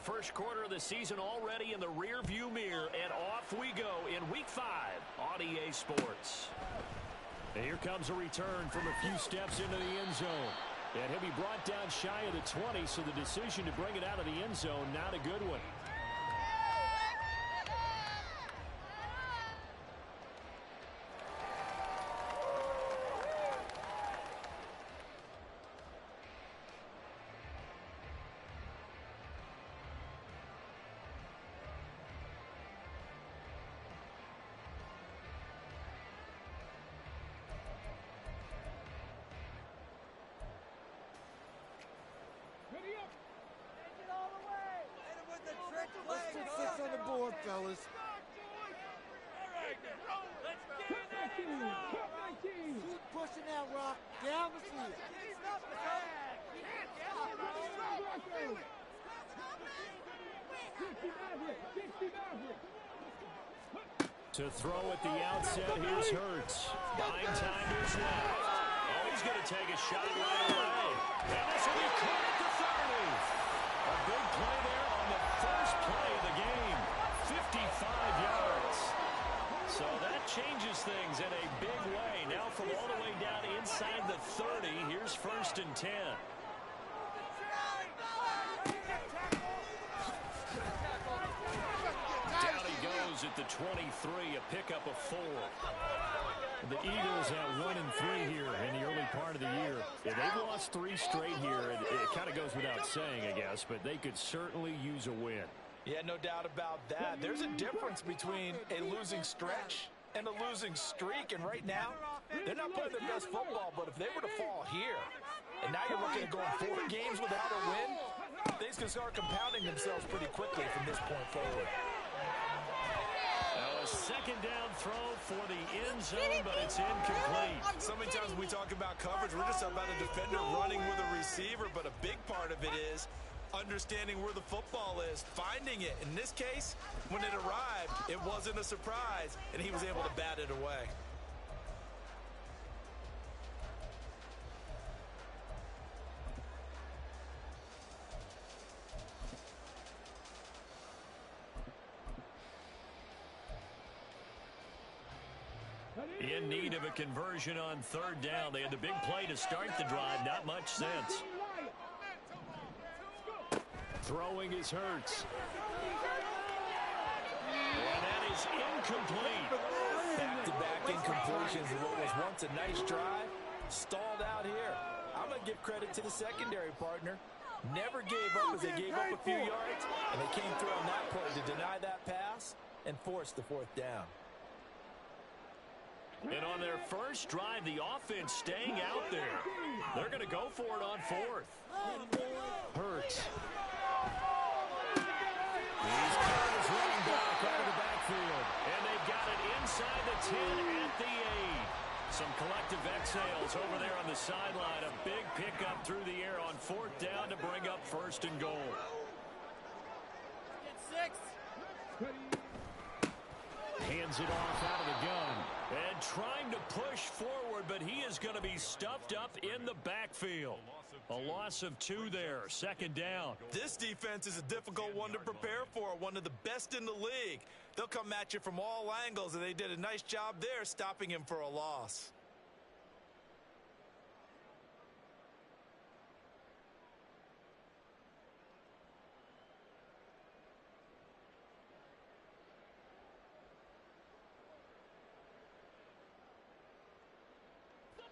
first quarter of the season already in the rearview mirror, and off we go in Week 5 on EA Sports. And here comes a return from a few steps into the end zone. And he'll be brought down shy of the 20, so the decision to bring it out of the end zone, not a good one. Fellas. Keep pushing that rock down the field. To throw at the outset, here's Hurts. 9 timers left. Oh, he's going to take a shot right away. And this will be caught at the 30. A big play there on the first play of the game. 55 yards. So that changes things in a big way. Now from all the way down inside the 30, here's 1st and 10. Down he goes at the 23, a pickup of 4. The Eagles at 1-3 here in the early part of the year. Yeah, they've lost 3 straight here. It kind of goes without saying, I guess, but they could certainly use a win. Yeah, no doubt about that. There's a difference between a losing stretch and a losing streak. And right now, they're not playing their best football. But if they were to fall here, and now you're looking at going 4 games without a win, things can start compounding themselves pretty quickly from this point forward. Now a second down throw for the end zone, but it's incomplete. So many times we talk about coverage, we're just about a defender running with a receiver, but a big part of it is understanding where the football is, finding it. In this case, when it arrived, it wasn't a surprise, and he was able to bat it away. In need of a conversion on 3rd down. They had the big play to start the drive. Not much sense. Throwing is Hurts. And that is incomplete. Back-to-back incompletions of what was once a nice drive. Stalled out here. I'm going to give credit to the secondary partner. Never gave up as they gave up a few yards, and they came through on that play to deny that pass and force the 4th down. And on their first drive, the offense staying out there. They're going to go for it on 4th. Hurts. He's got his running back out of the backfield. And they've got it inside the 10 at the 8. Some collective exhales over there on the sideline. A big pickup through the air on 4th down to bring up 1st and goal. Get 6. Hands it off out of the gun. And trying to push forward, but he is going to be stuffed up in the backfield. A loss of 2 there, 2nd down. This defense is a difficult one to prepare for, one of the best in the league. They'll come at you from all angles, and they did a nice job there stopping him for a loss.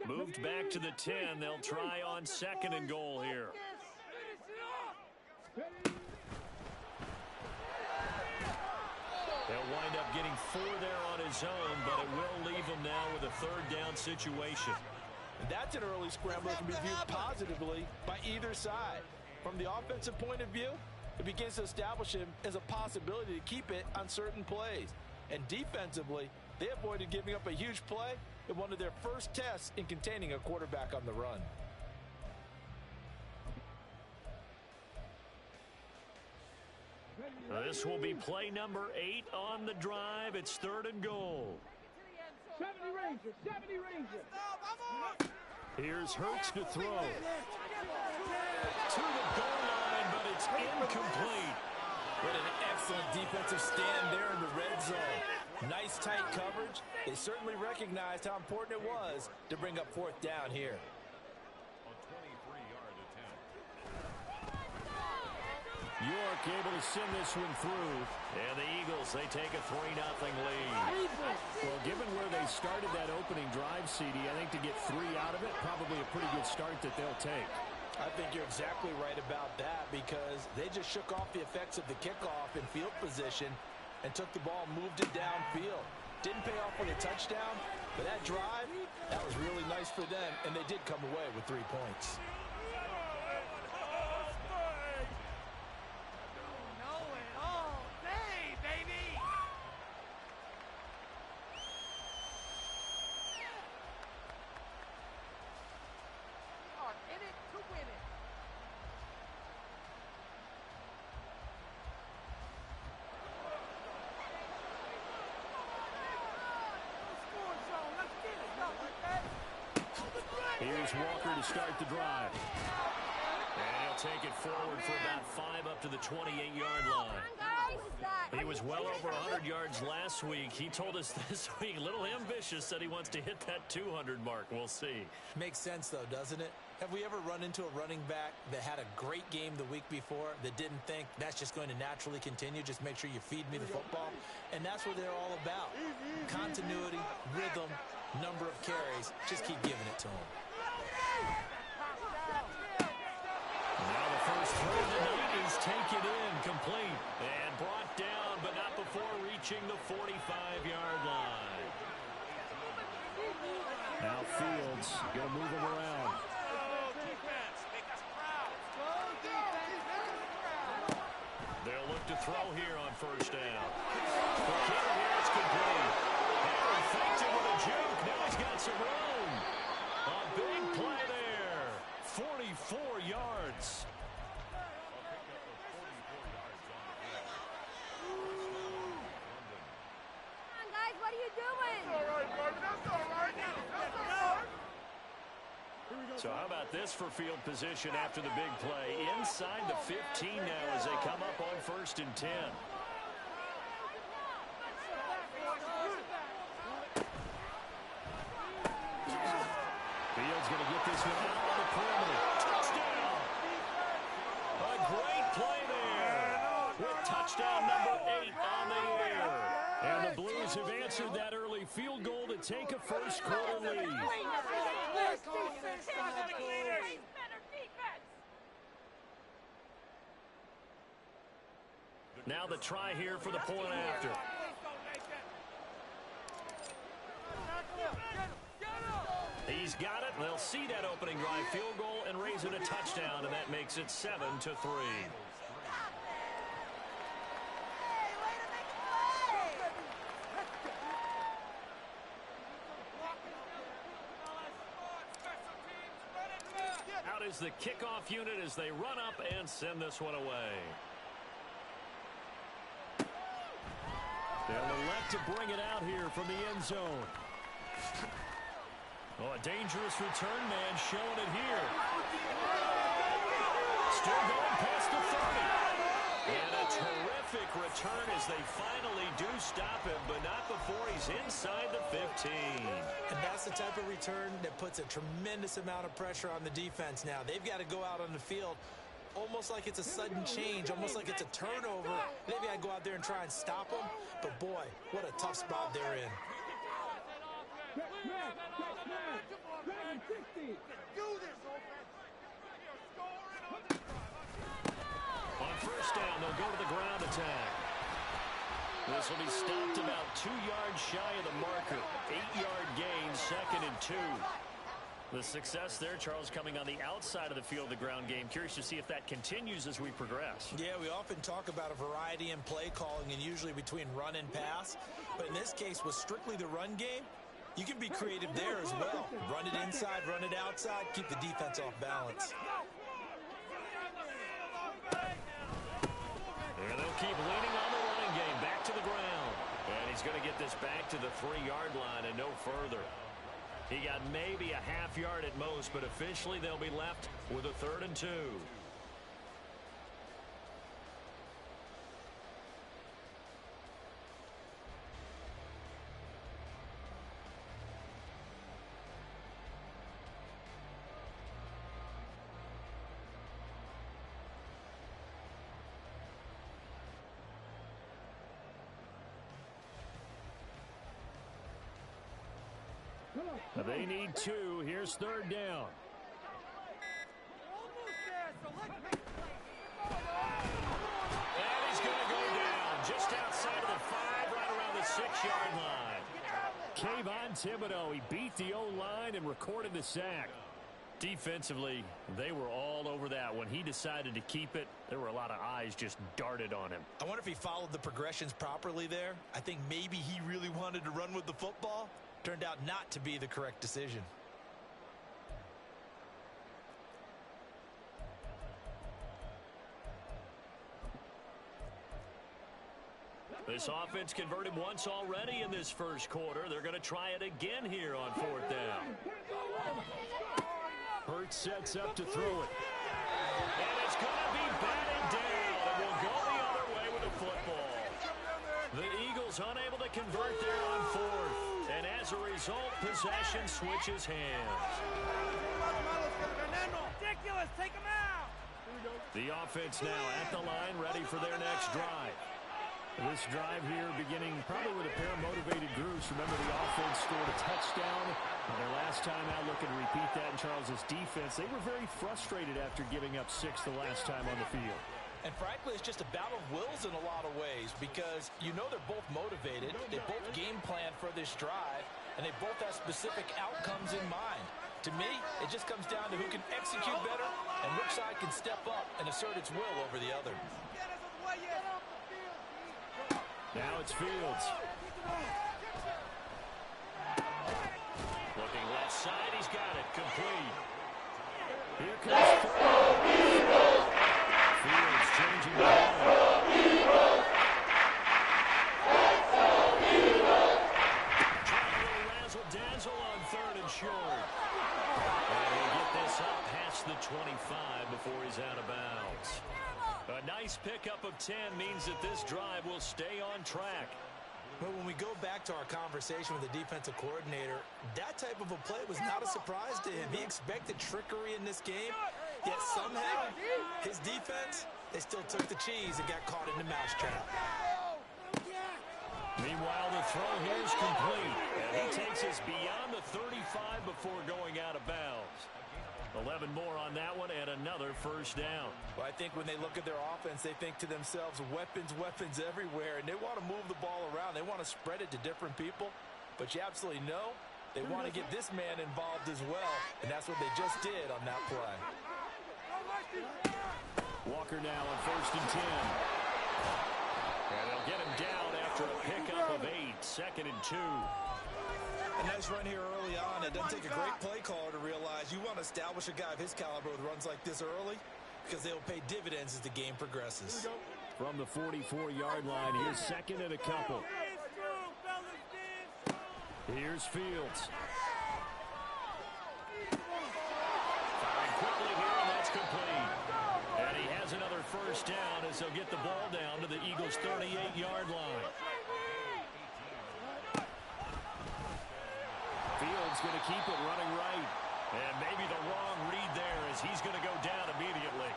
Moved back to the 10. They'll try on 2nd and goal here. They'll wind up getting 4 there on his own, but it will leave him now with a 3rd down situation. And that's an early scramble that can be viewed positively by either side. From the offensive point of view, it begins to establish him as a possibility to keep it on certain plays. And defensively, they avoided giving up a huge play in one of their first tests in containing a quarterback on the run. This will be play number 8 on the drive. It's 3rd and goal. 70 Rangers, 70 Rangers. Here's Hurts to throw. To the goal line, but it's incomplete. What an excellent defensive stand there in the red zone. Nice tight coverage. They certainly recognized how important it was to bring up fourth down here. York able to send this one through. And the Eagles, they take a 3-0 lead. Well, given where they started that opening drive, CD, I think to get 3 out of it, probably a pretty good start that they'll take. I think you're exactly right about that because they just shook off the effects of the kickoff in field position and took the ball and moved it downfield. Didn't pay off with a touchdown, but that drive, that was really nice for them, and they did come away with 3 points. Here's Walker to start the drive. And he'll take it forward for about 5 up to the 28-yard line. He was well over 100 yards last week. He told us this week, a little ambitious, said he wants to hit that 200 mark. We'll see. Makes sense, though, doesn't it? Have we ever run into a running back that had a great game the week before that didn't think that's just going to naturally continue? Just make sure you feed me the football. And that's what they're all about. Continuity, rhythm, number of carries. Just keep giving it to them. Now the first throw tonight is taken in, complete, and brought down, but not before reaching the 45-yard line. Now Fields going to move him around. They'll look to throw here on first down. The kick here is complete. And faked it with a juke. Now he's got some room. A big play there. 44 yards. So how about this for field position after the big play? Inside the 15 now as they come up on 1st and 10. Fields going to get this one out on the perimeter. Touchdown! A great play there with touchdown number 8 on the air. And the Blues have answered that early field goal to take a first quarter lead. Now the try here for the point after. He's got it. They'll see that opening drive field goal and raise it a touchdown, and that makes it 7-3. Out is the kickoff unit as they run up and send this one away. They'll elect to bring it out here from the end zone. Oh, a dangerous return man showing it here. Still going past the 30. And a terrific return as they finally do stop him, but not before he's inside the 15. And that's the type of return that puts a tremendous amount of pressure on the defense now. They've got to go out on the field almost like it's a sudden change, almost like it's a turnover. Maybe I go out there and try and stop them, but boy, what a tough spot they're in. On first down, they'll go to the ground attack. This will be stopped about 2 yards shy of the marker. 8-yard gain, 2nd and 2. The success there, Charles, coming on the outside of the field, the ground game. Curious to see if that continues as we progress. Yeah, we often talk about a variety in play calling and usually between run and pass. But in this case, with strictly the run game, you can be creative there as well. Run it inside, run it outside, keep the defense off balance. And they'll keep leaning on the running game, back to the ground. And he's going to get this back to the 3-yard line and no further. He got maybe a half yard at most, but officially they'll be left with a 3rd and 2. They need 2. Here's 3rd down. And he's going to go down just outside of the 5, right around the 6-yard line. Kayvon Thibodeaux, he beat the O-line and recorded the sack. Defensively, they were all over that. When he decided to keep it, there were a lot of eyes just darted on him. I wonder if he followed the progressions properly there. I think maybe he really wanted to run with the football. Turned out not to be the correct decision. This offense converted once already in this first quarter. They're going to try it again here on 4th down. Hurts sets up to throw it. And it's going to be batted down. And will go the other way with the football. The Eagles unable to convert there on 4th. And as a result, possession switches hands. Ridiculous. Take him out. The offense now at the line, ready for their next drive. This drive here beginning probably with a pair of motivated groups. Remember, the offense scored a touchdown. And their last time out, looking to repeat that in Charles's defense. They were very frustrated after giving up 6 the last time on the field. And frankly, it's just a battle of wills in a lot of ways because you know they're both motivated. They both game plan for this drive, and they both have specific outcomes in mind. To me, it just comes down to who can execute better and which side can step up and assert its will over the other. Now it's Fields. Looking left side, he's got it. Complete. Here comes Fields changing the line. Trying to razzle-dazzle on 3rd and short. And he'll get this up past the 25 before he's out of bounds. A nice pickup of 10 means that this drive will stay on track. But when we go back to our conversation with the defensive coordinator, that type of a play was not a surprise to him. He expected trickery in this game, yet somehow his defense, they still took the cheese and got caught in the mousetrap. Meanwhile, the throw here is complete. And he takes us beyond the 35 before going out of bounds. 11 more on that one and another 1st down. Well, I think when they look at their offense, they think to themselves, weapons everywhere, and they want to move the ball around. They want to spread it to different people, but you absolutely know they want to get this man involved as well, and that's what they just did on that play. Walker now on 1st and 10. And they'll get him down after a pickup of 8, 2nd and 2. A nice run here early on. It doesn't take a great play caller to realize you want to establish a guy of his caliber with runs like this early because they'll pay dividends as the game progresses. From the 44-yard line, here's 2nd and a couple. Here's Fields. Firing quickly here, and that's complete. And he has another 1st down as they'll get the ball down to the Eagles' 38-yard line. Fields going to keep it running right. And maybe the wrong read there as he's going to go down immediately.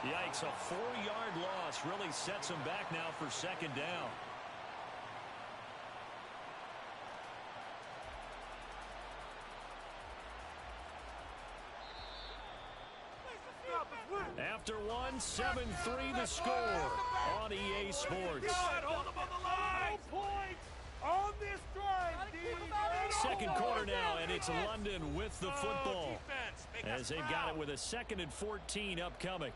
Yikes, a 4-yard loss really sets him back now for 2nd down. After one, 7-3 the score on EA Sports. Hold him on the line. Points on this drive, Second quarter now, and it's London with the football as they've got it with a 2nd and 14 upcoming.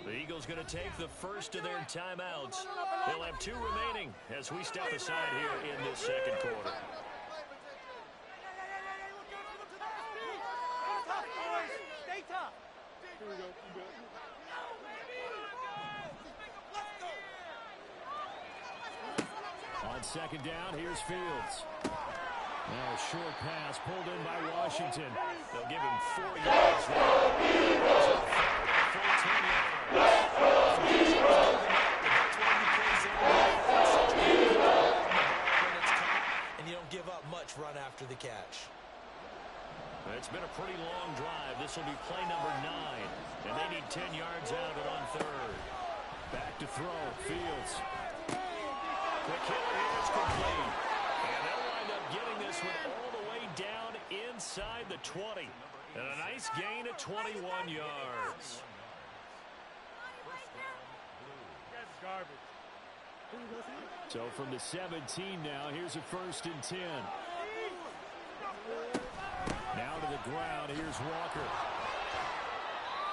The Eagles going to take the first of their timeouts. They'll have 2 remaining as we step aside here in this 2nd quarter. Stay tough. On 2nd down, here's Fields. Now a short pass pulled in by Washington. They'll give him 4 yards there. 14 yards. And you don't give up much run after the catch. It's been a pretty long drive. This will be play number 9. And they need 10 yards out of it on third. Back to throw. Fields. Quick hitter here is complete. And they'll wind up getting this one all the way down inside the 20. And a nice gain of 21 yards. So from the 17 now, here's a 1st and 10. Now to the ground, here's Walker.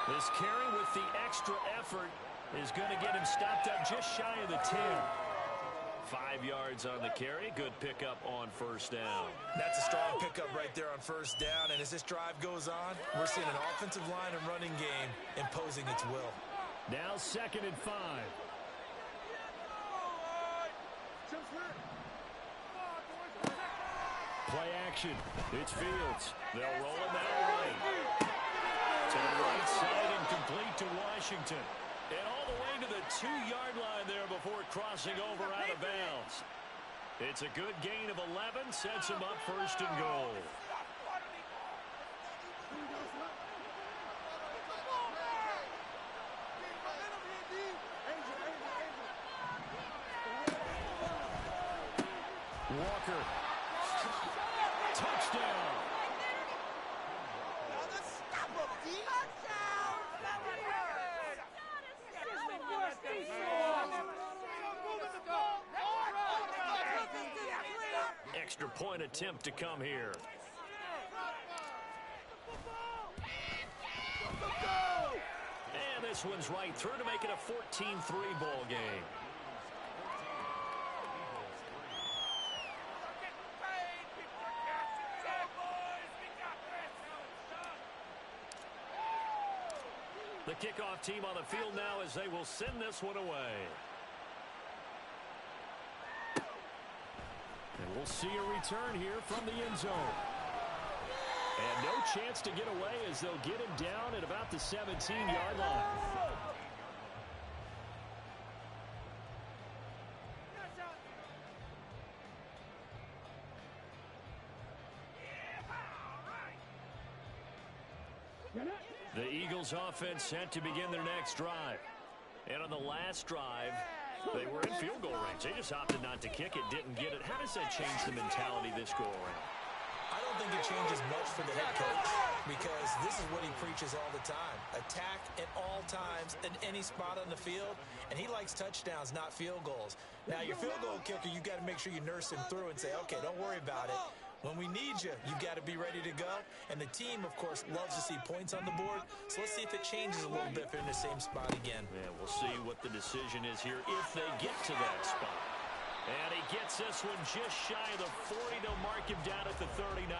This carry with the extra effort is going to get him stopped up just shy of the 10. 5 yards on the carry. Good pickup on 1st down. That's a strong pickup right there on 1st down. And as this drive goes on, we're seeing an offensive line and running game imposing its will. Now 2nd and 5. Play action. It's Fields. They'll roll him out right. To the right side and complete to Washington. And all the way to the 2-yard line there before crossing over out of bounds. It's a good gain of 11. Sets him up 1st and goal. Walker. Touchdown. Extra point attempt to come here. And this one's right through to make it a 14-3 ball game. The kickoff team on the field now as they will send this one away. And we'll see a return here from the end zone. And no chance to get away as they'll get him down at about the 17-yard line. The Eagles offense set to begin their next drive. And on the last drive, they were in field goal range. They just opted not to kick it, didn't get it. How does that change the mentality this go around? I don't think it changes much for the head coach because this is what he preaches all the time. Attack at all times in any spot on the field, and he likes touchdowns, not field goals. Now, your field goal kicker, you've got to make sure you nurse him through and say, okay, don't worry about it. When we need you, you've got to be ready to go. And the team, of course, loves to see points on the board. So let's see if it changes a little bit if they're in the same spot again. Yeah, we'll see what the decision is here if they get to that spot. And he gets this one just shy of the 40. They'll mark him down at the 39.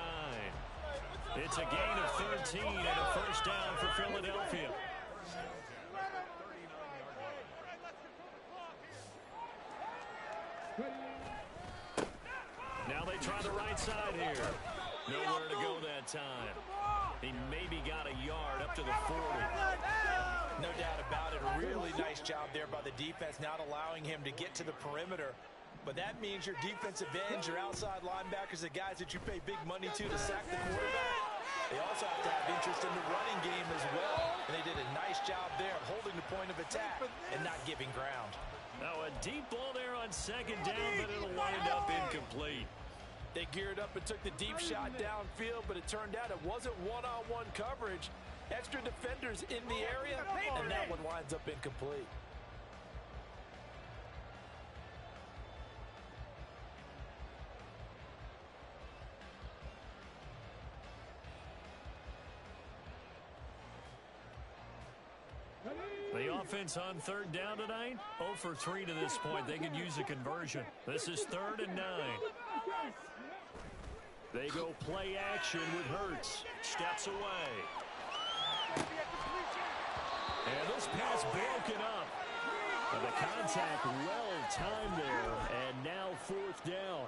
It's a gain of 13 and a 1st down for Philadelphia. Now they try the right side here. Nowhere to go that time. He maybe got a yard up to the 40. No doubt about it. A really nice job there by the defense, not allowing him to get to the perimeter. But that means your defensive ends, your outside linebackers, the guys that you pay big money to sack the quarterback, they also have to have interest in the running game as well. And they did a nice job there of holding the point of attack and not giving ground. Now a deep ball there on 2nd down, but it'll wind up incomplete. They geared up and took the deep shot downfield, but it turned out it wasn't one-on-one coverage. Extra defenders in the area, and that one winds up incomplete. The offense on 3rd down tonight, 0 for 3 to this point. They could use a conversion. This is 3rd and 9. They go play action with Hurts. Steps away. And this pass broken up. And the contact well timed there. And now 4th down.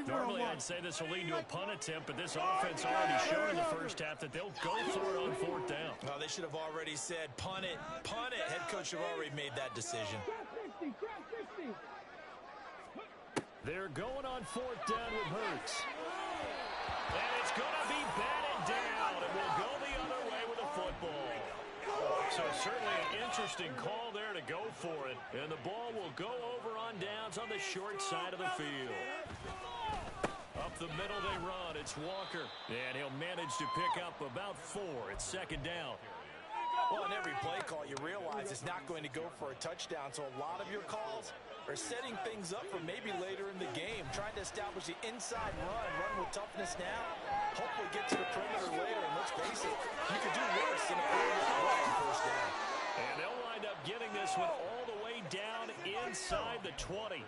Normally I'd say this will lead to a punt attempt, but this offense already showed in the first half that they'll go for it on 4th down. Well, they should have already said punt it, punt it. Head coach should have already made that decision. They're going on 4th down with Hurts. And it's going to be batted down, and will go the other way with a football. So certainly an interesting call there to go for it. And the ball will go over on downs on the short side of the field. Up the middle they run. It's Walker. And he'll manage to pick up about 4. It's second down. Well, in every play call, you realize it's not going to go for a touchdown. So a lot of your calls are setting things up for maybe later in the game, trying to establish the inside run with toughness now, hopefully get to the perimeter later. And let's face it, you could do worse than a 40-yard run on first down. And they'll wind up getting this one all the way down inside the 20.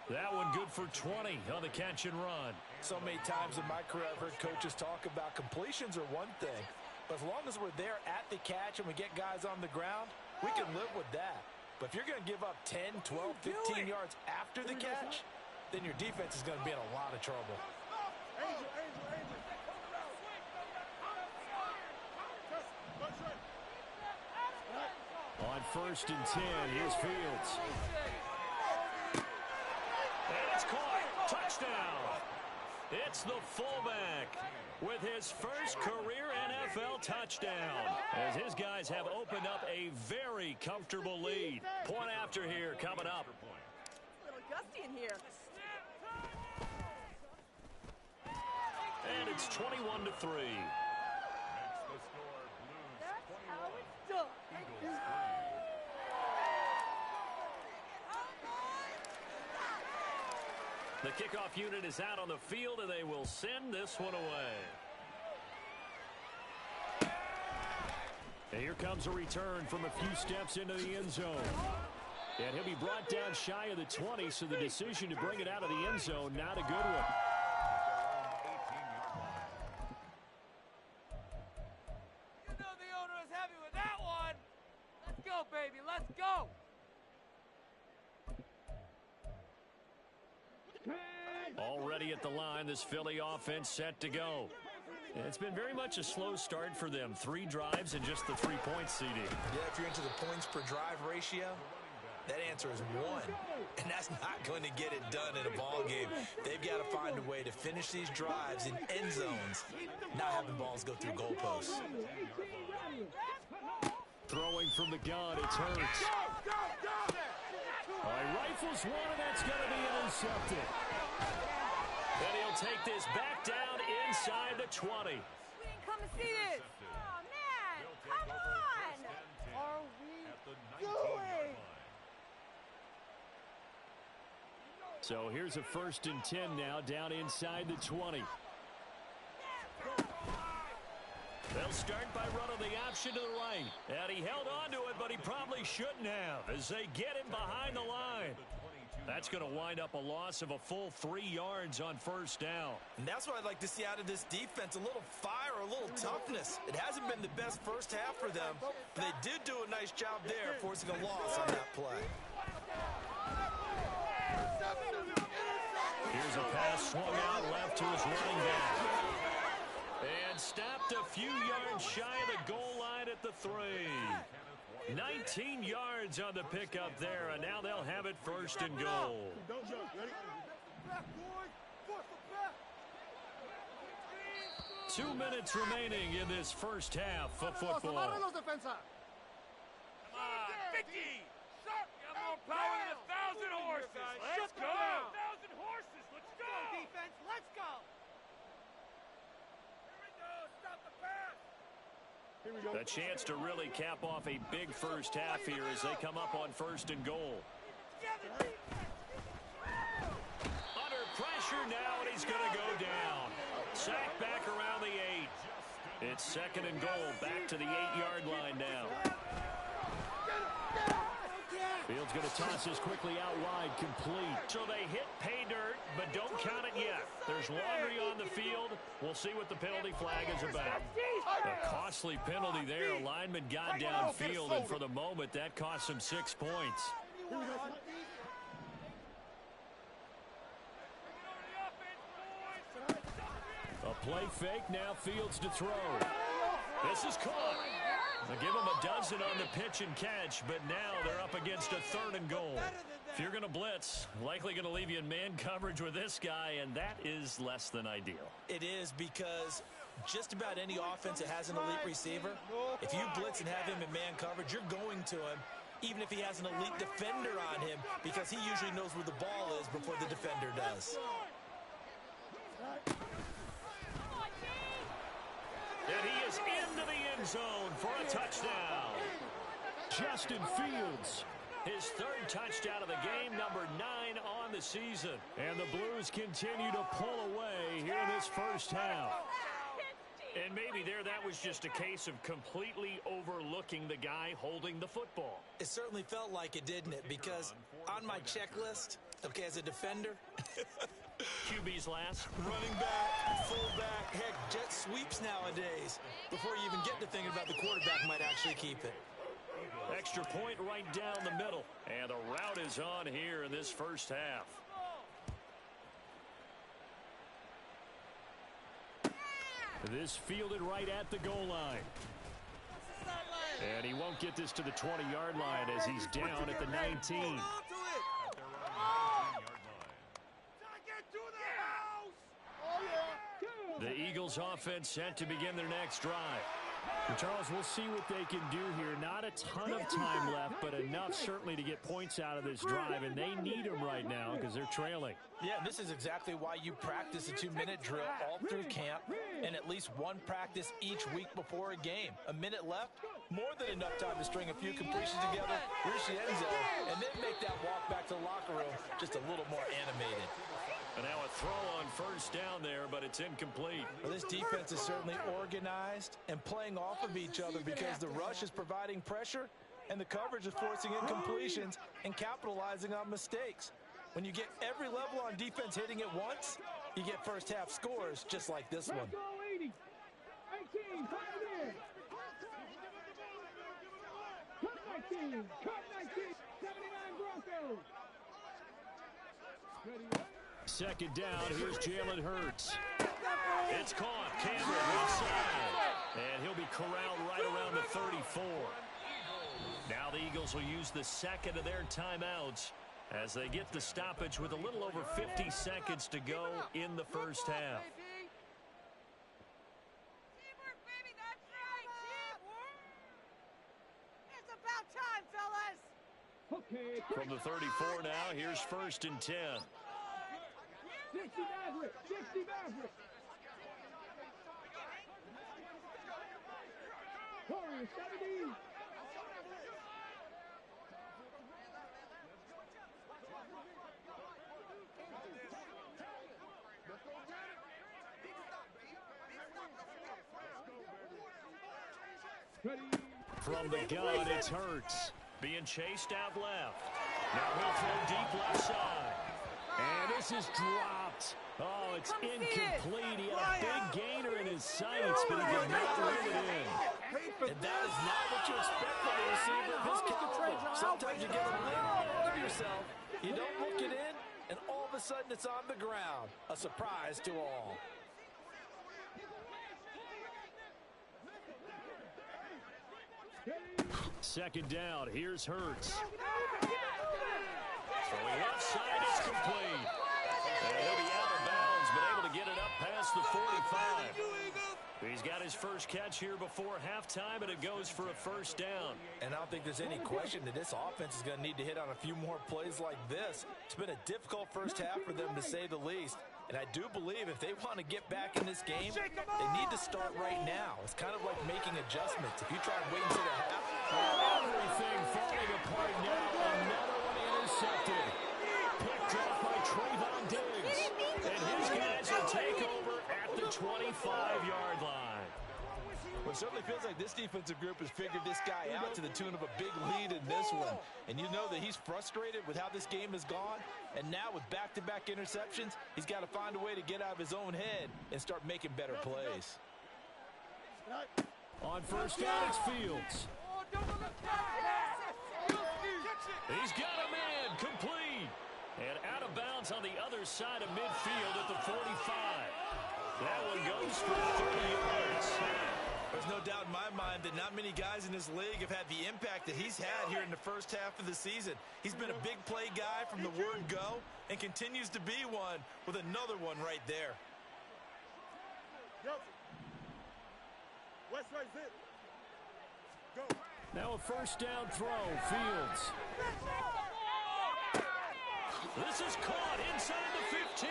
That one good for 20 on the catch and run. So many times in my career, I've heard coaches talk about completions are one thing. But as long as we're there at the catch and we get guys on the ground, we can live with that. But if you're going to give up 10, 12, 15 yards after the catch, then your defense is going to be in a lot of trouble. On first and 10, here's Fields. And it's caught. Touchdown. It's the fullback with his first career NFL touchdown, as his guys have opened up a very comfortable lead. Point after here coming up. A little gusty in here. And it's 21-3. That's how it's done. The kickoff unit is out on the field, and they will send this one away. And here comes a return from a few steps into the end zone. And he'll be brought down shy of the 20, so the decision to bring it out of the end zone, not a good one. You know the owner is happy with that one. Let's go, baby. Let's go. Already at the line, this Philly offense set to go. It's been very much a slow start for them. 3 drives and just the 3-point CD. Yeah, if you're into the points per drive ratio, that answer is 1. And that's not going to get it done in a ball game. They've got to find a way to finish these drives in end zones, not having balls go through goalposts. Throwing from the gun, it's Hurts. He rifles one, and that's going to be intercepted. And he'll take this back down inside the 20. We didn't come to see this. Oh, man. Come on. Are we doing? So here's a first and 10 now, down inside the 20. They'll start by running the option to the right. And he held on to it, but he probably shouldn't have as they get him behind the line. That's going to wind up a loss of a full 3 yards on first down. And that's what I'd like to see out of this defense, a little fire, a little toughness. It hasn't been the best first half for them, but they did do a nice job there, forcing a loss on that play. Here's a pass swung out left to his running back. And stopped a few yards shy of the goal line at the 3. 19 yards on the pickup there, and now they'll have it first and goal. 2 minutes remaining in this first half of football. Come on, Vicky. You have more power than 1,000 horses. Let's go. 1,000 horses. Let's go. Defense, let's go. Here we go. Stop the pass. A chance to really cap off a big first half here as they come up on first and goal. Under pressure now, and he's going to go down. Sacked back around the 8. It's second and goal, back to the 8-yard line now. Fields going to toss this quickly out wide, complete. So they hit pay dirt, but don't count it yet. There's laundry on the field. We'll see what the penalty flag is about. A costly penalty there. A lineman got downfield, and for the moment, that cost him 6 points. A play fake, now Fields to throw. This is caught. They'll give him a dozen on the pitch and catch, but now they're up against a third and goal. If you're going to blitz, likely going to leave you in man coverage with this guy, and that is less than ideal. It is, because just about any offense that has an elite receiver, if you blitz and have him in man coverage, you're going to him, even if he has an elite defender on him, because he usually knows where the ball is before the defender does. And he is into the end zone for a touchdown. Justin Fields, his third touchdown of the game, number 9 on the season. And the Blues continue to pull away here in this first half. And maybe that was just a case of completely overlooking the guy holding the football. It certainly felt like it, didn't it? Because on my checklist, okay, as a defender, QB's last. running back, fullback, heck, jet sweeps nowadays. Before you even get to thinking about the quarterback might actually keep it. Extra point right down the middle. And the route is on here in this first half. This fielded right at the goal line. And he won't get this to the 20-yard line as he's down at the 19. The Eagles offense set to begin their next drive. And Charles, we'll see what they can do here. Not a ton of time left, but enough certainly to get points out of this drive, and they need them right now because they're trailing. Yeah, this is exactly why you practice a 2-minute drill all through camp and at least one practice each week before a game. A minute left, more than enough time to string a few completions together, reach the end zone, and then make that walk back to the locker room just a little more animated. And now a throw on first down there, but it's incomplete. Well, this defense is certainly organized and playing off of each other because the rush is providing pressure and the coverage is forcing incompletions and capitalizing on mistakes. When you get every level on defense hitting it once, you get first half scores just like this one. Second down, here's Jalen Hurts. It's caught. Cameron inside. And he'll be corralled right around the 34. Now the Eagles will use the second of their timeouts as they get the stoppage with a little over 50 seconds to go in the first half. Teamwork, baby, that's right. Teamwork. It's about time, fellas. From the 34 now, here's first and 10. 60 Maverick! 60 Maverick! Warriors 70! From the gun, it's Hurts. Being chased out left. Now he'll throw deep left side. And this is dropped. Oh, it's incomplete. He had a big gainer in his sights, but he did not reel it in. And that is not what you expect from a receiver of his caliber. Sometimes you get a little ahead of yourself, you don't look it in, and all of a sudden it's on the ground. A surprise to all. Second down, here's Hurts. Throwing left side, it's complete. And he'll be out of bounds, but able to get it up past the 45. He's got his first catch here before halftime, and it goes for a first down. And I don't think there's any question that this offense is going to need to hit on a few more plays like this. It's been a difficult first half for them, to say the least. And I do believe if they want to get back in this game, they need to start right now. It's kind of like making adjustments. If you try to wait until the half, everything falling apart now. Another one intercepted. Picked off by Trayvon Diggs. And his guys will take over at the 25-yard line. Well, it certainly feels like this defensive group has figured this guy out to the tune of a big lead in this one. And you know that he's frustrated with how this game has gone. And now with back-to-back interceptions, he's got to find a way to get out of his own head and start making better plays. On first down, it's Fields. He's got a man, complete. And out of bounds on the other side of midfield at the 45. That one goes for 30 yards. There's no doubt in my mind that not many guys in this league have had the impact that he's had here in the first half of the season. He's been a big play guy from the word go and continues to be one with another one right there. Now a first down throw. Fields. This is caught inside the 15.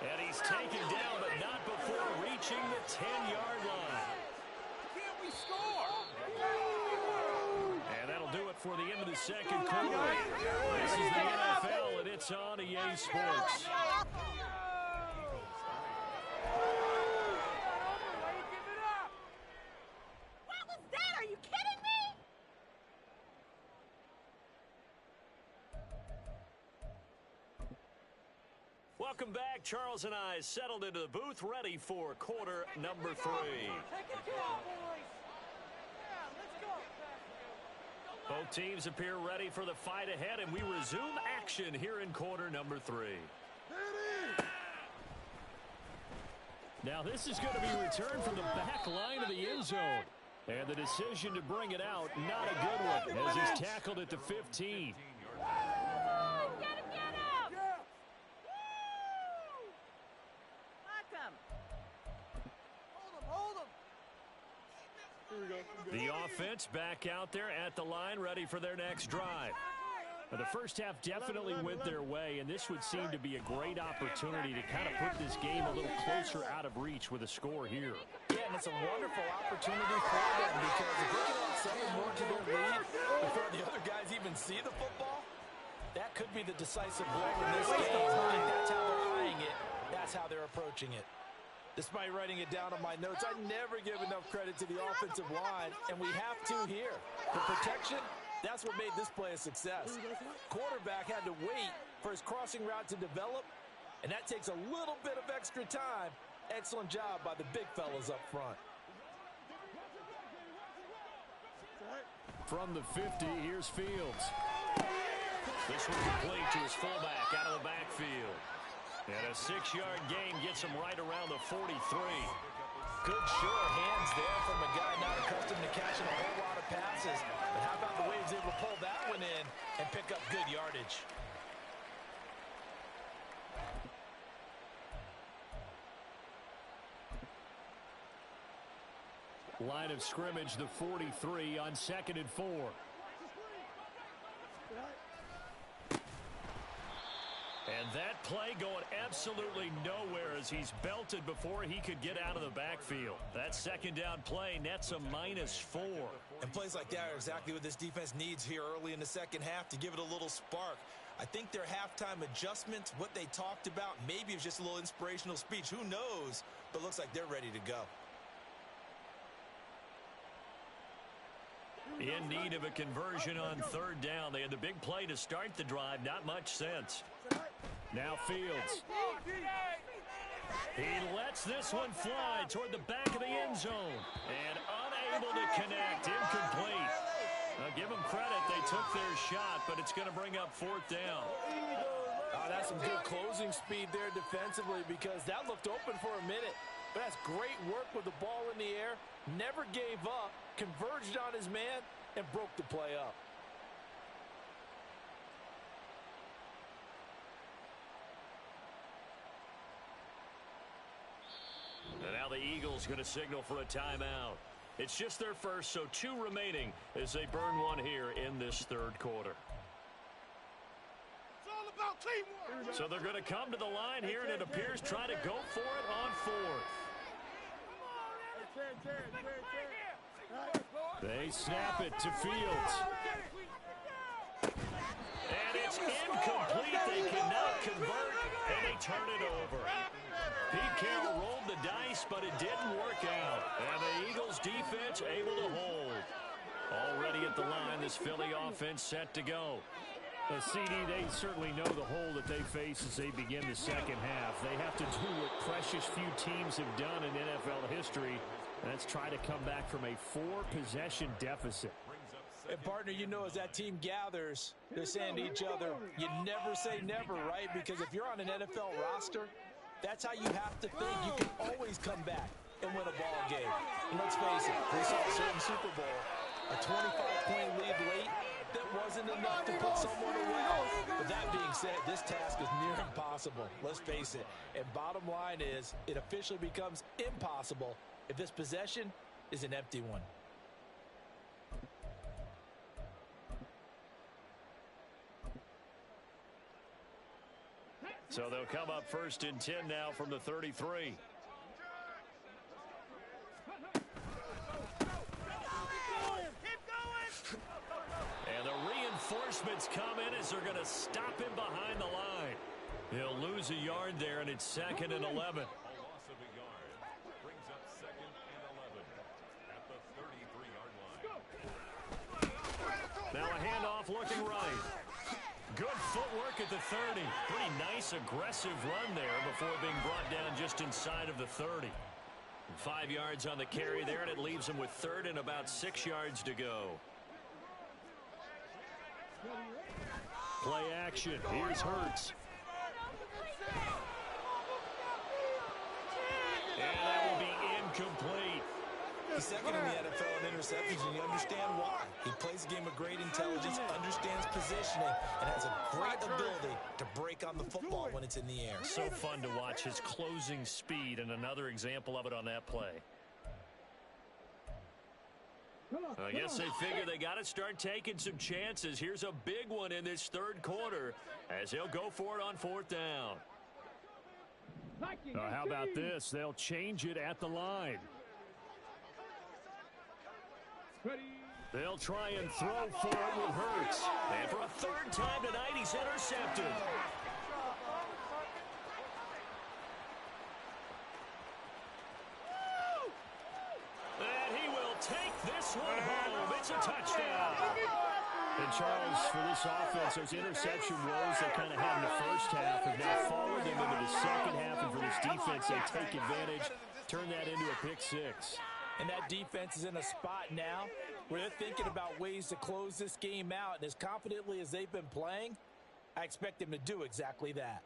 And he's taken down, but not before reaching the 10-yard line. Can't we score? And that'll do it for the end of the second quarter. This is the NFL, and it's on EA Sports. What was that? Are you kidding me? Welcome back. Charles and I settled into the booth, ready for quarter number 3. Take it to our boys. Yeah, let's go. Both teams appear ready for the fight ahead, and we resume action here in quarter number 3. Now this is going to be returned from the back line of the end zone. And the decision to bring it out, not a good one, as he's tackled at the 15. Get him, get him! Lock him. Hold him. The offense back out there at the line, ready for their next drive. Now, the first half definitely went their way, and this would seem to be a great opportunity to kind of put this game a little closer out of reach with a score here. Yeah, and it's a wonderful opportunity for them because if they can add 7 more to their lead before the other guys even see the football, that could be the decisive blow in this game. And that's how they're eyeing it. That's how they're approaching it. Despite writing it down on my notes, I never give enough credit to the offensive line, and we have to here. The protection, that's what made this play a success. Quarterback had to wait for his crossing route to develop, and that takes a little bit of extra time. Excellent job by the big fellas up front. From the 50, here's Fields. This one complete to his fullback out of the backfield. And a 6-yard gain gets him right around the 43. Good sure hands there from a guy not accustomed to catching a whole lot of passes. But how about the way he's able to pull that one in and pick up good yardage? Line of scrimmage, the 43 on 2nd and 4. And that play going absolutely nowhere as he's belted before he could get out of the backfield. That second down play nets a -4. And plays like that are exactly what this defense needs here early in the second half to give it a little spark. I think their halftime adjustments, what they talked about, maybe it was just a little inspirational speech. Who knows? But looks like they're ready to go. In need of a conversion on 3rd down. They had the big play to start the drive. Not much sense. Now Fields. He lets this one fly toward the back of the end zone. And unable to connect. Incomplete. Now give them credit. They took their shot, but it's going to bring up 4th down. That's some good closing speed there defensively because that looked open for a minute. But that's great work with the ball in the air. Never gave up. Converged on his man and broke the play up. And now the Eagles going to signal for a timeout. It's just their first, so 2 remaining as they burn one here in this 3rd quarter. It's all about teamwork. So they're going to come to the line here, and it appears try to go for it on 4th. They snap it to Fields. And it's incomplete. They cannot convert, and they turn it over. Pete Carroll rolled the dice, but it didn't work out. And the Eagles defense able to hold. Already at the line, this Philly offense set to go. CD, they certainly know the hole that they face as they begin the second half. They have to do what precious few teams have done in NFL history. Let's try to come back from a 4-possession deficit. And partner, you know, as that team gathers, they're saying to each other, you never say never, right? Because if you're on an NFL roster, that's how you have to think. You can always come back and win a ball game. And let's face it, we saw a certain Super Bowl, a 25-point lead late, that wasn't enough to put someone away. But that being said, this task is near impossible. Let's face it. And bottom line is, it officially becomes impossible if this possession is an empty one. So they'll come up 1st and 10 now from the 33. And the reinforcements come in as they're going to stop him behind the line. He'll lose a yard there, and it's 2nd and 11. A loss of a yard brings up 2nd and 11 at the 33-yard line. Now a handoff looking right. Good footwork at the 30. Pretty nice, aggressive run there before being brought down just inside of the 30. 5 yards on the carry there, and it leaves him with 3rd and about 6 yards to go. Play action. Here's Hurts. And that will be incomplete. He's second in the NFL in interceptions, and you understand why. He plays a game of great intelligence, understands positioning, and has a great ability to break on the football when it's in the air. So fun to watch his closing speed, and another example of it on that play. I guess they figure they got to start taking some chances. Here's a big one in this 3rd quarter as they'll go for it on 4th down. How about this? They'll change it at the line. They'll try and throw for it with Hurts. And for a 3rd time tonight, he's intercepted. And he will take this one home. It's a touchdown. And Charles, for this offense, those interception woes they kind of had in the first half have now followed them into the second half. And for this defense, they take advantage, turn that into a pick 6. And that defense is in a spot now where they're thinking about ways to close this game out. And as confidently as they've been playing, I expect them to do exactly that.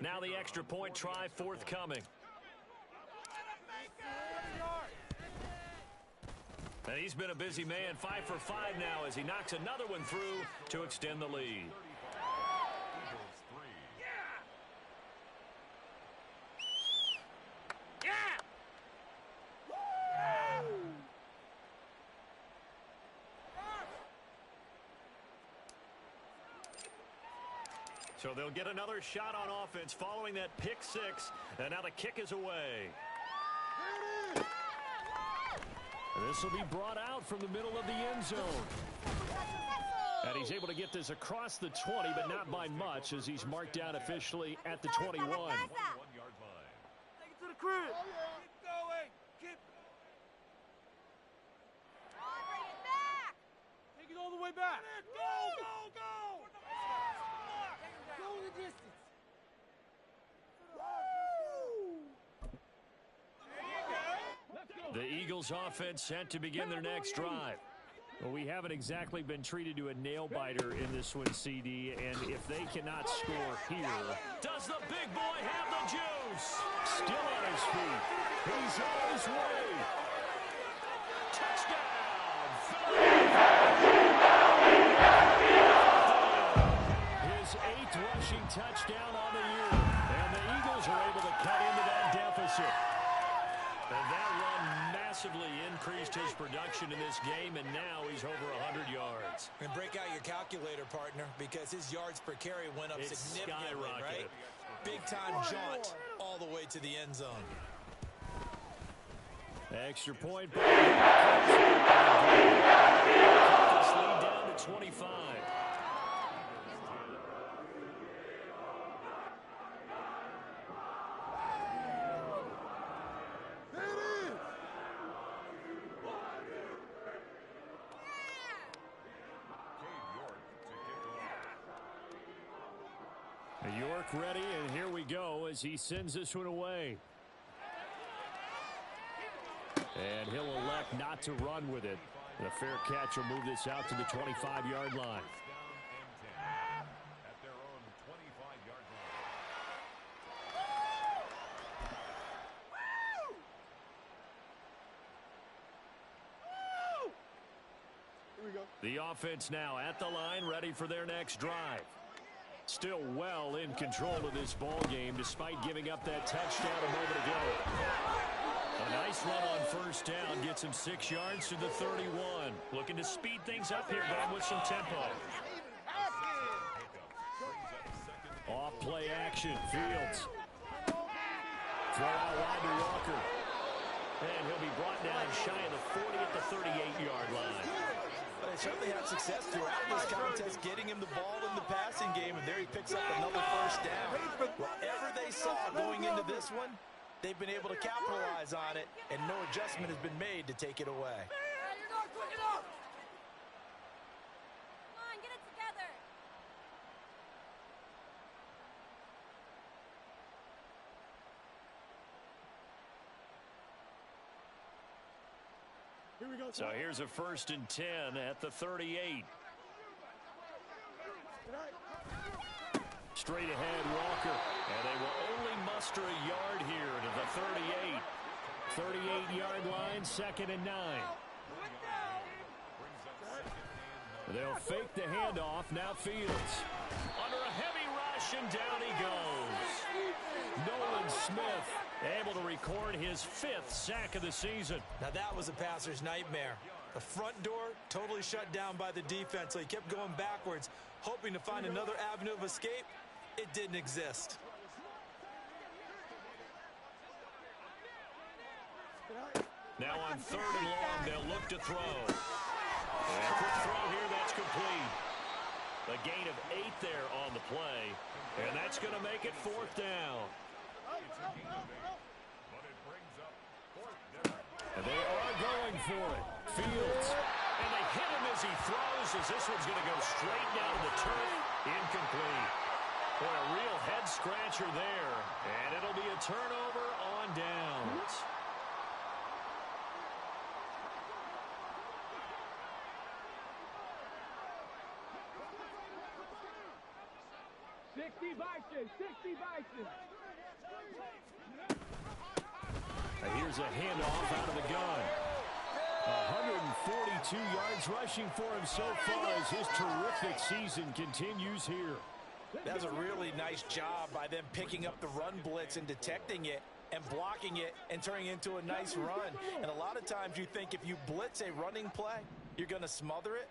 Now the extra point try forthcoming. And he's been a busy man, 5 for 5 now as he knocks another one through to extend the lead. So they'll get another shot on offense following that pick 6, and now the kick is away. This will be brought out from the middle of the end zone. And he's able to get this across the 20, but not by much as he's marked down officially at the 21. 1-yard line. Take it to the crib. Keep going. Keep. Bring it back. Take it all the way back. Go, go, go. Go the distance. The Eagles offense set to begin their next drive. Well, we haven't exactly been treated to a nail-biter in this one, CD, and if they cannot score here... Does the big boy have the juice? Still on his feet. He's on his way. Touchdown! His 8th rushing touchdown on the year, and the Eagles are able to cut into that deficit. And that run massively increased his production in this game, and now he's over 100 yards. And break out your calculator, partner, because his yards per carry went up significantly, right? Big-time jaunt all the way to the end zone. Extra point. This lead down to 25. York ready, and here we go as he sends this one away. And he'll elect not to run with it. And a fair catch will move this out to the 25-yard line. At their own 25-yard line. Here we go. The offense now at the line, ready for their next drive. Still well in control of this ball game despite giving up that touchdown a moment ago. A nice run on first down gets him 6 yards to the 31. Looking to speed things up here, Ben, with some tempo. Off play action, Fields. Throw out wide to Walker. And he'll be brought down shy of the 40 at the 38-yard line. But they certainly had success throughout this contest getting him the ball in the passing game, and there he picks up another first down. Whatever they saw going into this one, they've been able to capitalize on it, and no adjustment has been made to take it away. You're not quick enough. Come on, get it together. Here we go. So here's a 1st and 10 at the 38. Straight ahead, Walker. And they will only muster a yard here to the 38. 38-yard line, 2nd and 9. They'll fake the handoff. Now Fields. Under a heavy rush, and down he goes. Nolan Smith able to record his 5th sack of the season. Now that was a passer's nightmare. The front door totally shut down by the defense, so he kept going backwards, hoping to find another avenue of escape. It didn't exist. Now on 3rd and long, they'll look to throw. And quick throw here, that's complete. A gain of 8 there on the play, and that's going to make it 4th down. And they are going for it. Fields. And they hit him as he throws, as this one's going to go straight down to the turf. Incomplete. Boy, a real head-scratcher there. And it'll be a turnover on downs. Here's a handoff out of the gun. 142 yards rushing for him so far as his terrific season continues here. That was a really nice job by them picking up the run blitz and detecting it and blocking it and turning it into a nice run. And a lot of times you think if you blitz a running play, you're going to smother it.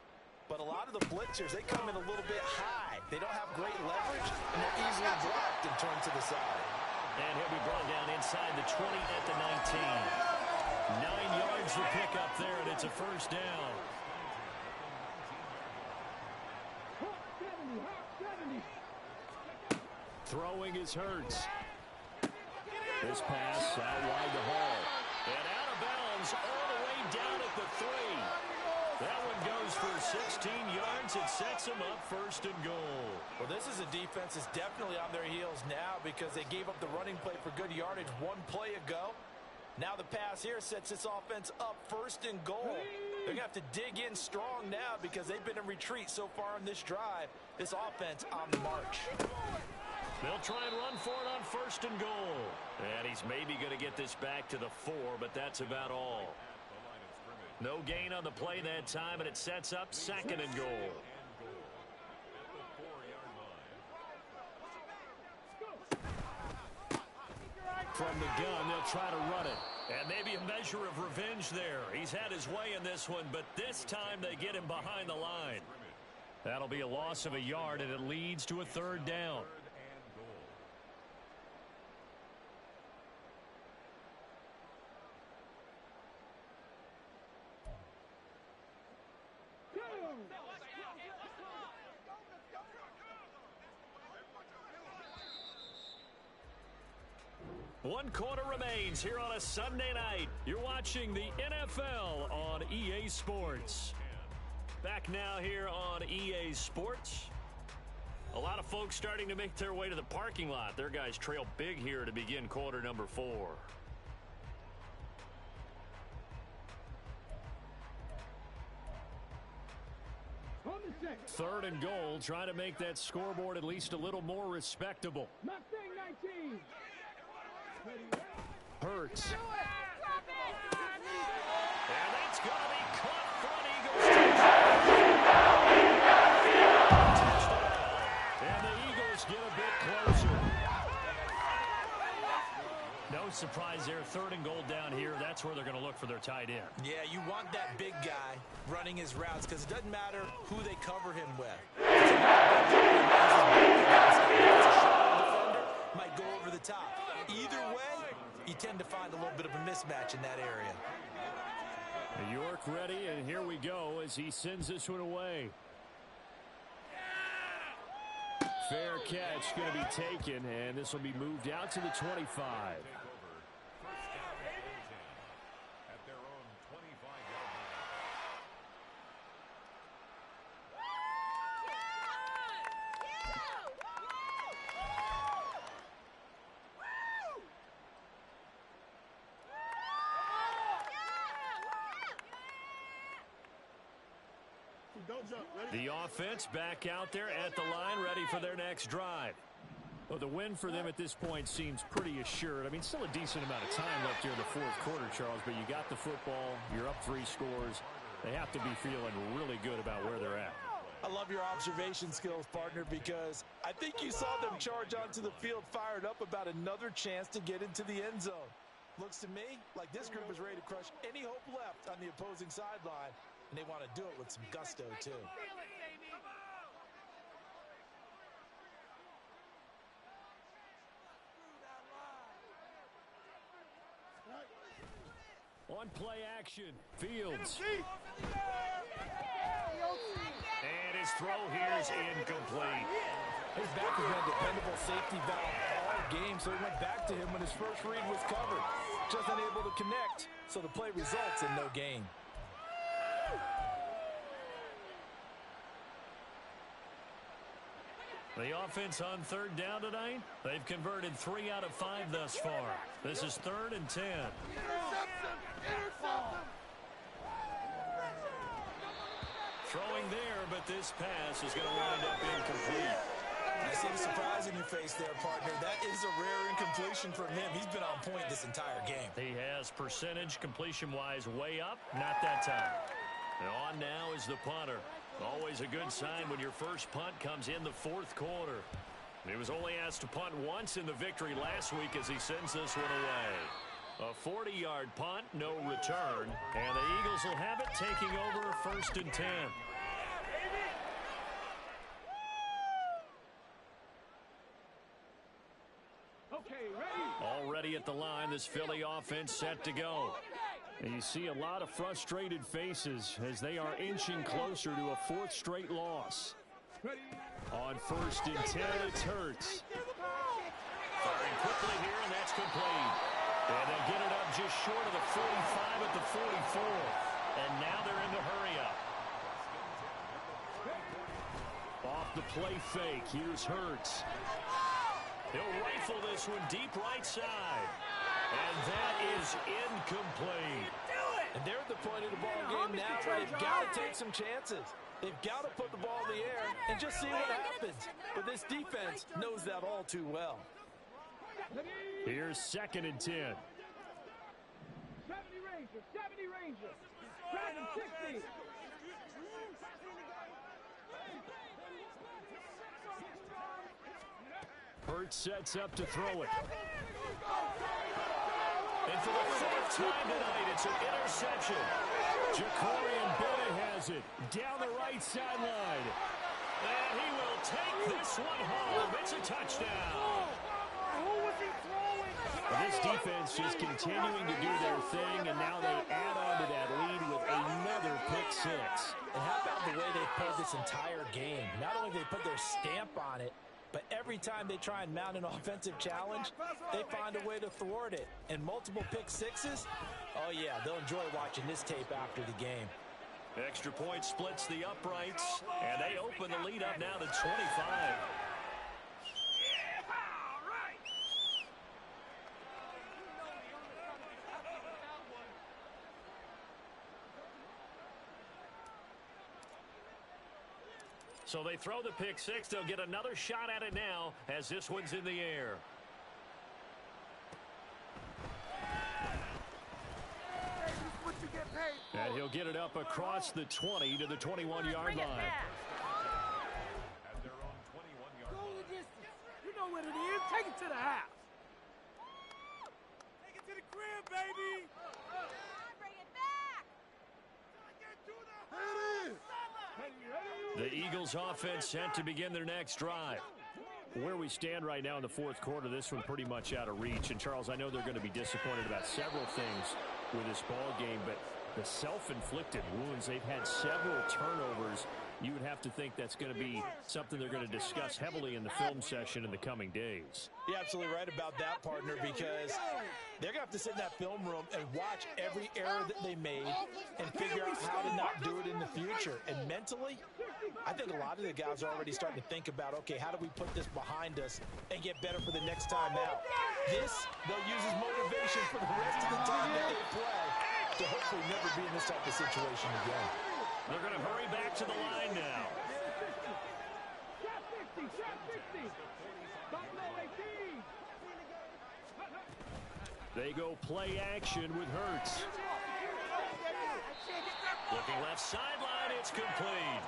But a lot of the blitzers, they come in a little bit high. They don't have great leverage, and they're easily blocked and turned to the side. And he'll be brought down inside the 20 at the 19. 9 yards to pick up there, and it's a 1st down. Throwing is Hurts. This pass out wide to Hall. And out of bounds all the way down at the 3. That one goes for 16 yards. It sets them up 1st and goal. Well, this is a defense that's definitely on their heels now because they gave up the running play for good yardage 1 play ago. Now the pass here sets this offense up 1st and goal. They're going to have to dig in strong now because they've been in retreat so far in this drive. This offense on the march. They'll try and run for it on 1st and goal. And he's maybe going to get this back to the 4, but that's about all. No gain on the play that time, and it sets up 2nd and goal. From the gun, they'll try to run it. And maybe a measure of revenge there. He's had his way in this one, but this time they get him behind the line. That'll be a loss of a yard, and it leads to a 3rd down. One quarter remains here on a Sunday night. You're watching the NFL on EA Sports. Back now here on EA Sports. A lot of folks starting to make their way to the parking lot. Their guys trail big here to begin quarter number 4. Third and goal, trying to make that scoreboard at least a little more respectable. Mustang 19. Hurts. And that's going to be caught front. Eagles. third and goal down here, that's where they're going to look for their tight end. Yeah, you want that big guy running his routes because it doesn't matter who they cover him with. If it's a defender, might go over the top. Either way, you tend to find a little bit of a mismatch in that area. New York ready, and here we go as he sends this one away. Fair catch going to be taken, and this will be moved out to the 25. At their own 25-yard line. The offense back out there at the line, ready for their next drive. Well, the win for them at this point seems pretty assured. I mean, still a decent amount of time left here in the fourth quarter, Charles, but you got the football, you're up 3 scores. They have to be feeling really good about where they're at. I love your observation skills, partner, because I think you saw them charge onto the field fired up about another chance to get into the end zone. Looks to me like this group is ready to crush any hope left on the opposing sideline, and they want to do it with some gusto, too. On play action, Fields. And his throw here is incomplete. His back has been a dependable safety valve all game, so he went back to him when his first read was covered. Just unable to connect, so the play results in no gain. The offense on third down tonight, they've converted 3 out of 5 thus far. This is 3rd and 10. Throwing there, but this pass is going to wind up incomplete. I see the surprise in your face there, partner. That is a rare incompletion from him. He's been on point this entire game. He has percentage completion-wise way up, not that time. And on now is the punter. Always a good sign when your first punt comes in the fourth quarter. He was only asked to punt once in the victory last week as he sends this one away. A 40-yard punt, no return, and the Eagles will have it taking over 1st and 10. Okay, ready? Already at the line, this Philly offense set to go. And you see a lot of frustrated faces as they are inching closer to a 4th straight loss. Ready? On 1st and 10, it's Hurts. Firing quickly here, and that's complete. And they get it up just short of the 45 at the 44. And now they're in the hurry up. Off the play fake, here's Hurts. He'll rifle this one deep right side. And that is incomplete. And they're at the point of the ball game now where they've got to take some chances. They've got to put the ball in the air and just see what happens. But this defense knows that all too well. Here's 2nd and 10. 70 Rangers, 70 Rangers. Dragon 60. Hurts sets up to throw it. And for the 4th time tonight, it's an interception. Jacorian Boy has it down the right sideline. And he will take this one home. It's a touchdown. This defense just continuing to do their thing, and now they add on to that lead with another pick 6. And how about the way they played this entire game? Not only did they put their stamp on it, but every time they try and mount an offensive challenge, they find a way to thwart it. And multiple pick 6s, oh yeah, they'll enjoy watching this tape after the game. Extra point splits the uprights, and they open the lead up now to 25. So they throw the pick 6. They'll get another shot at it now as this one's in the air. And he'll get it up across the 20 to the 21-yard line. At their own 21-yard Go line. the distance. You know what it is. Take it to the house. Take it to the crib, The Eagles offense set to begin their next drive. Where we stand right now in the fourth quarter, this one pretty much out of reach. And, Charles, I know they're going to be disappointed about several things with this ball game, but the self-inflicted wounds, they've had several turnovers. You would have to think that's going to be something they're going to discuss heavily in the film session in the coming days. You're absolutely right about that, partner, because they're going to have to sit in that film room and watch every error that they made and figure out how to not do it in the future. And mentally, I think a lot of the guys are already starting to think about, okay, how do we put this behind us and get better for the next time out? This, they'll use as motivation for the rest of the time that they play to hopefully never be in this type of situation again. They're going to hurry back to the line now. They go play action with Hurts. Looking left sideline, it's complete.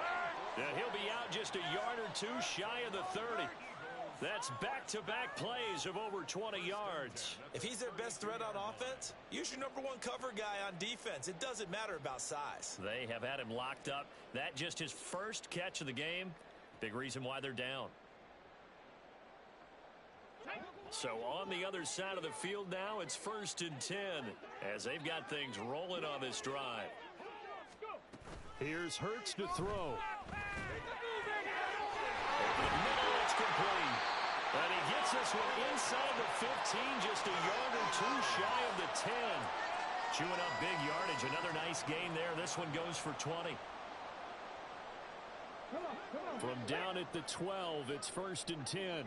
And he'll be out just a yard or two shy of the 30. That's back-to-back plays of over 20 yards. If he's their best threat on offense, use your number one cover guy on defense. It doesn't matter about size. They have had him locked up. That just his first catch of the game. Big reason why they're down. So on the other side of the field now, it's 1st and 10 as they've got things rolling on this drive. Here's Hurts to throw. Over the middle, it's complete. And he gets this one inside the 15, just a yard or two shy of the 10. Chewing up big yardage. Another nice gain there. This one goes for 20. From down at the 12, it's 1st and 10.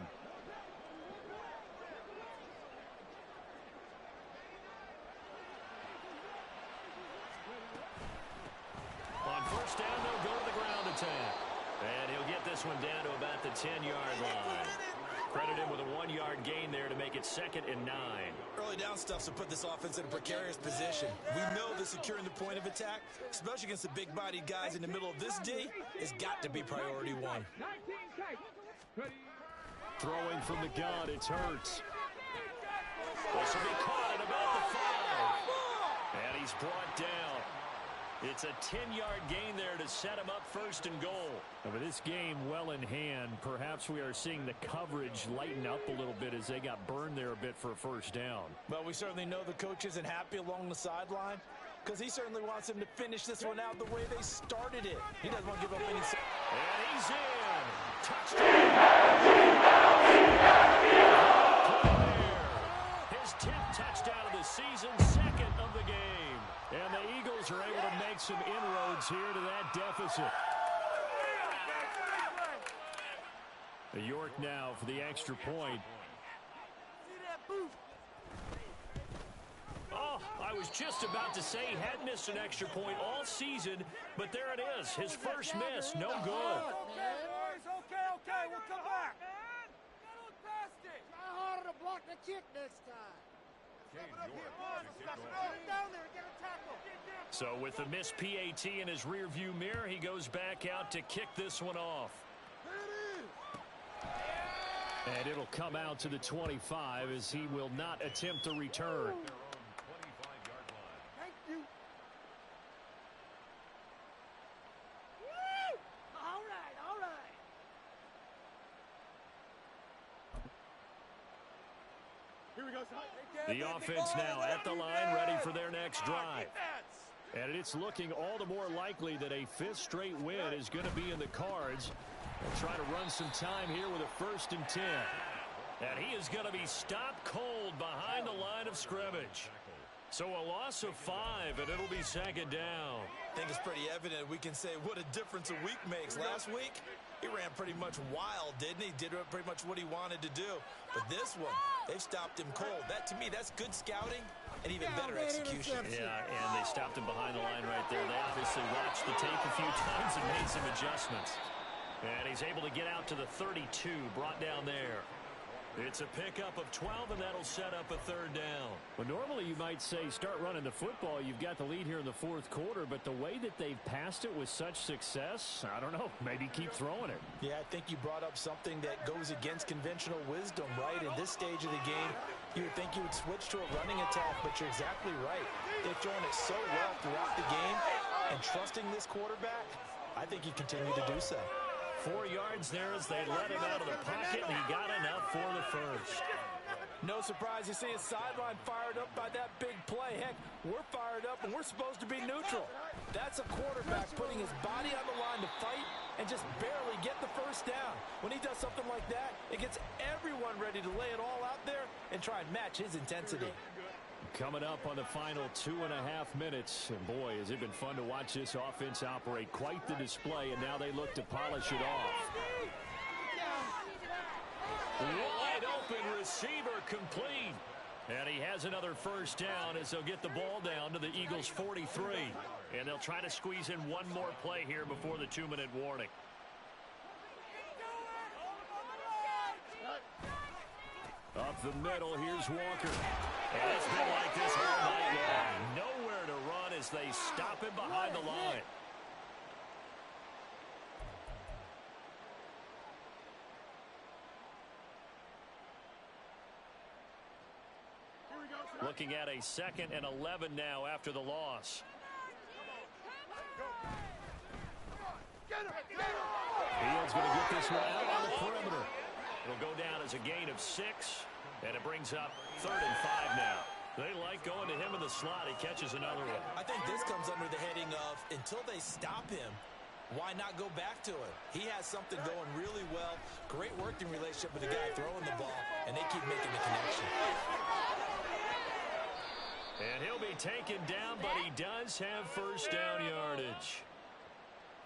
On 1st down, they'll go to the ground attack. And he'll get this one down to about the 10-yard line. Credit him with a 1-yard gain there to make it 2nd and 9. Early down stuff will put this offense in a precarious position. We know that securing the point of attack, especially against the big-bodied guys in the middle of this D, has got to be priority one. Throwing from the gun, it's Hurts. This will be caught at about the 5. And he's brought down. It's a 10-yard gain there to set him up 1st and goal. And with this game well in hand, perhaps we are seeing the coverage lighten up a little bit as they got burned there a bit for a 1st down. Well, we certainly know the coach isn't happy along the sideline because he certainly wants them to finish this one out the way they started it. He doesn't want to give up any... And he's in. Touchdown. His 10th touchdown of the season, 2nd of the game. And the Eagles are able to make some inroads here to that deficit. York now for the extra point. Oh, I was just about to say he had missed an extra point all season, but there it is. His first miss, no good. Okay, boys, okay, we'll come back. Try harder to block the kick next time. So with the missed PAT in his rearview mirror, he goes back out to kick this one off. And it'll come out to the 25 as he will not attempt a return. Thank you. Woo! All right, all right. Here we go, son. The offense now at the line, ready for their next drive. And it's looking all the more likely that a 5th straight win is going to be in the cards. They'll try to run some time here with a 1st and 10. And he is going to be stopped cold behind the line of scrimmage. So a loss of 5, and it'll be 2nd down. I think it's pretty evident we can say what a difference a week makes. Last week, he ran pretty much wild, didn't he? Did pretty much what he wanted to do. But this one, they've stopped him cold. That, to me, that's good scouting and even better execution. Yeah, and they stopped him behind the line right there. They obviously watched the tape a few times and made some adjustments. And he's able to get out to the 32, brought down there. It's a pickup of 12, and that'll set up a 3rd down. Well, normally you might say start running the football. You've got the lead here in the 4th quarter, but the way that they've passed it with such success, I don't know, maybe keep throwing it. Yeah, I think you brought up something that goes against conventional wisdom, right? In this stage of the game, you would think you would switch to a running attack, but you're exactly right. They've thrown it so well throughout the game, and trusting this quarterback, I think he continued to do so. 4 yards there as they let him out of the pocket, and he got enough for the first. No surprise you see his sideline fired up by that big play. Heck, we're fired up, and we're supposed to be neutral. That's a quarterback putting his body on the line to fight and just barely get the first down. When he does something like that, it gets everyone ready to lay it all out there and try and match his intensity. Coming up on the final 2.5 minutes, and boy, has it been fun to watch this offense operate. Quite the display, and now they look to polish it off. Wide open receiver complete. And he has another first down as they'll get the ball down to the Eagles' 43. And they'll try to squeeze in one more play here before the 2-minute warning. Up the middle, here's Walker. And it's been like this all night long. Nowhere to run as they stop him behind the line. Looking at a 2nd and 11 now after the loss. Fields going to get this one out on the perimeter. It'll go down as a gain of 6, and it brings up 3rd and 5 now. They like going to him in the slot. He catches another one. I think this comes under the heading of until they stop him, why not go back to him? He has something going really well. Great working relationship with the guy throwing the ball, and they keep making the connection. And he'll be taken down, but he does have first down yardage.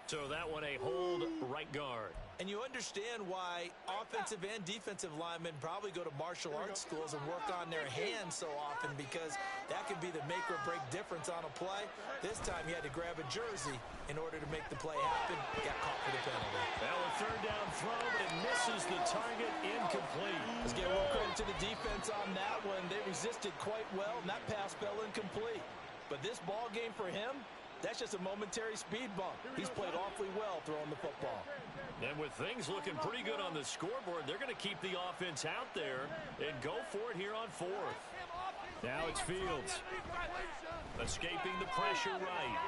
So that one a hold right guard. And you understand why offensive and defensive linemen probably go to martial arts schools and work on their hands so often, because that can be the make or break difference on a play. This time he had to grab a jersey in order to make the play happen. Got caught for the penalty. Now a 3rd down throw, but it misses the target, incomplete. Let's give a little credit to the defense on that one. They resisted quite well, and that pass fell incomplete. But this ball game for him, that's just a momentary speed bump. He's played awfully well throwing the football. And with things looking pretty good on the scoreboard, they're going to keep the offense out there and go for it here on 4th. Now it's Fields. Escaping the pressure right.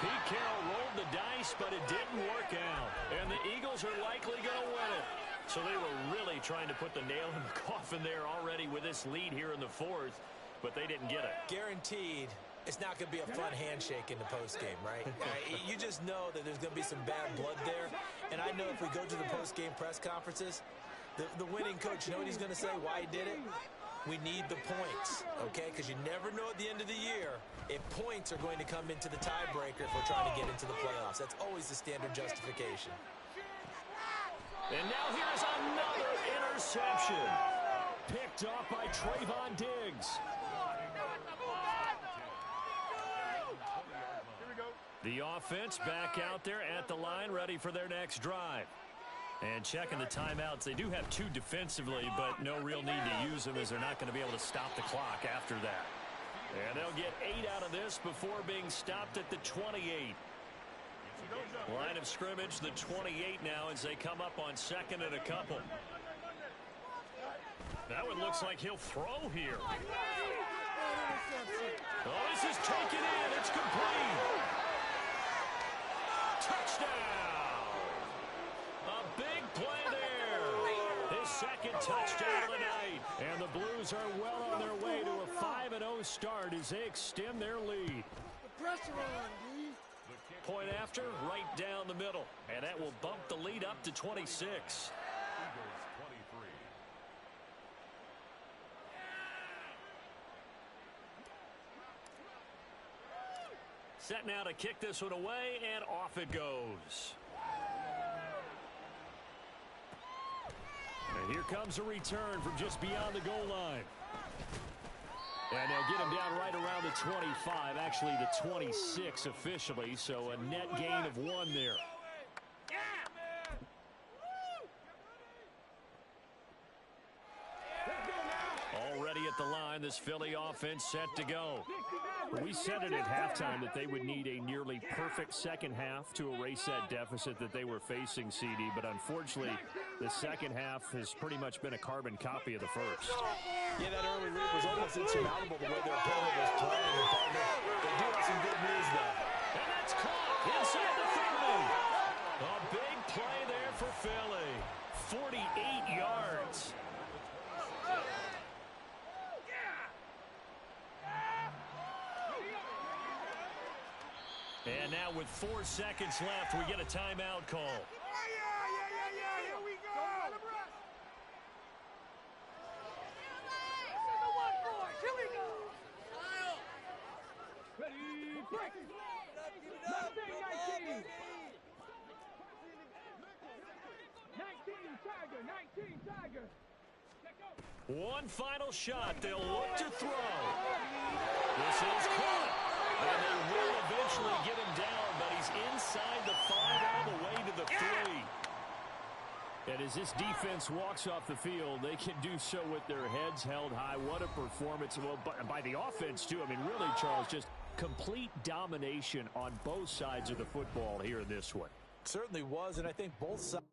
Pete Carroll rolled the dice, but it didn't work out. And the Eagles are likely going to win it. So they were really trying to put the nail in the coffin there already with this lead here in the 4th, but they didn't get it. Guaranteed it's not going to be a fun handshake in the postgame, right? You just know that there's going to be some bad blood there. And I know if we go to the postgame press conferences, the winning coach, you know what he's going to say, why he did it? We need the points, okay? Because you never know at the end of the year if points are going to come into the tiebreaker if we're trying to get into the playoffs. That's always the standard justification. And now here's another interception. Picked off by Trayvon Diggs. The offense back out there at the line, ready for their next drive. And checking the timeouts. They do have 2 defensively, but no real need to use them as they're not going to be able to stop the clock after that. And they'll get 8 out of this before being stopped at the 28. Line of scrimmage, the 28 now as they come up on 2nd and a couple. That one looks like he'll throw here. Oh, this is taken in. It's complete. Touchdown. A big play there. His 2nd touchdown of the night. And the Blues are well on their way to a 5-0 start as they extend their lead. The pressure on, D. Point after, right down the middle. And that will bump the lead up to 26. Eagles 23. Set now to kick this one away, and off it goes. And here comes a return from just beyond the goal line. And they'll get him down right around the 25, actually the 26 officially, so a net gain of 1 there. Already at at the line. This Philly offense set to go. We said it at halftime that they would need a nearly perfect second half to erase that deficit that they were facing, CD. But unfortunately, the second half has pretty much been a carbon copy of the first. Yeah, that early lead was almost insurmountable the way their opponent was playing. And partner, they do have some good news, though. And that's caught inside the 30. A big play there for Philly. 48 yards. And now with 4 seconds left, we get a timeout call. Yeah, here we go. This is the one, boys. Here we go. Ready, break. 19. 19, Tiger. 19, Tiger. One final shot. They'll look to throw. This is caught. And they will eventually get him down, but he's inside the 5 all the way to the 3. And as this defense walks off the field, they can do so with their heads held high. What a performance. Well, by the offense, too. I mean, really, Charles, just complete domination on both sides of the football here in this one. Certainly was, and I think both sides.